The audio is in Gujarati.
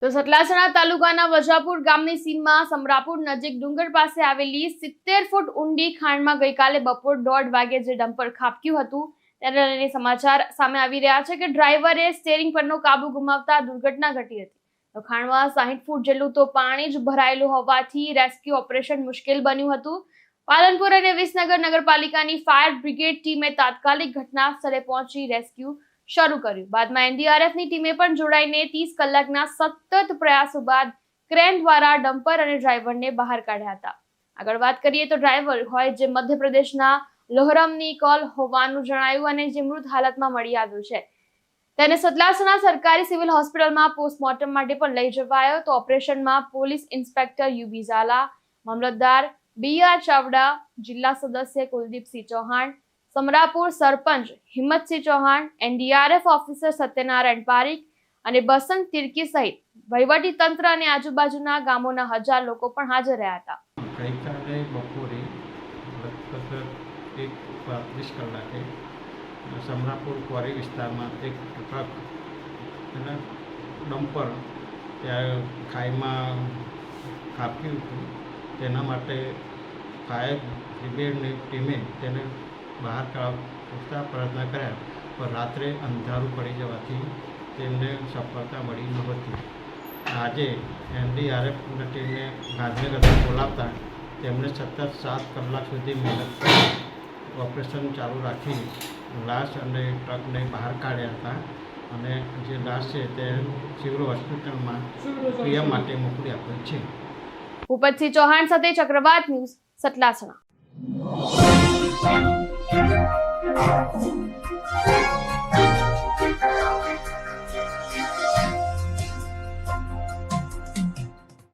તો સતલાસણા તાલુકાના વજાપુર ગામની સીમમાં સમરાપુર નજીક ડુંગર પાસે આવેલી 70 ફૂટ ઊંડી ખાણમાં ગઈકાલે બપોર 1:30 વાગે જે ડમ્પર ખાબક્યું હતું તેને લઈને સમાચાર સામે આવી રહ્યા છે કે ડ્રાઈવરે સ્ટીયરિંગ પરનો કાબુ ગુમાવતા દુર્ઘટના ઘટી હતી। તો ખાણમાં 60 ફૂટ જેટલું તો પાણી જ ભરાયેલું હોવાથી રેસ્ક્યુ ઓપરેશન મુશ્કેલ બન્યું હતું। પાલનપુર અને વિસનગર નગરપાલિકાની ફાયર બ્રિગેડ ટીમે તાત્કાલિક ઘટના સ્થળે પહોંચી રેસ્ક્યુ શરૂ કર્યું। બાદમાં એનડીઆરએફની ટીમે પણ જોડાઈને 30 કલાકના સતત પ્રયાસો બાદ ક્રેન દ્વારા ડમ્પર અને ડ્રાઈવરને બહાર કાઢ્યા હતા। આગળ વાત કરીએ તો ડ્રાઈવર હોય જે મધ્યપ્રદેશના લોહરમની કોલ હોવાનું જણાયું અને જે મૃત હાલતમાં મળી આવ્યું છે તેને સતલાસણા સરકારી સિવિલ હોસ્પિટલમાં પોસ્ટમોર્ટમ માટે પણ લઈ જવાયો। તો ઓપરેશનમાં પોલીસ ઇન્સ્પેક્ટર યુબી ઝાલા, મામલતદાર બીઆર ચાવડા, જિલ્લા સદસ્ય કુલદીપસિંહ ચૌહાણ, સમરાપુર સરપંચ હિંમતસિંહ ચૌહાણ, એનડીઆરએફ ઓફિસર સત્યનારાયણ પારીખ અને બસંત તિર્કી સહિત વહીવટી તંત્ર અને આજુબાજુના ગામોના 1000 લોકો પણ હાજર રહ્યા હતા। ગઈકાલે બપોરે લગભગ 1:35 કલાકે સમરાપુર ક્વોરી વિસ્તારમાં એક ટ્રક અને ડમ્પર ત્યાં ખાઈમાં ખાબક્યું હતું। તેના માટે ફાયર બ્રિગેડની ટીમે તેને બહાર કાઢવા પ્રયત્ન કર્યા, પણ રાત્રે અંધારું પડી જવાથી તેમને સફળતા મળી નહોતી। આજે એનડીઆરએફની ટીમને ગાંધીનગરથી બોલાવતા તેમણે સતત 7 કલાક સુધી મહેનત કરી ઓપરેશન ચાલુ રાખી લાશ અને ટ્રકને બહાર કાઢ્યા હતા અને જે લાશ છે તે સિવિલ હોસ્પિટલમાં પીએમ માટે મોકલી આપેલ છે। ભૂપતસિંહ ચૌહાણ સાથે ચક્રવાત ન્યૂઝ, સતલાસણા।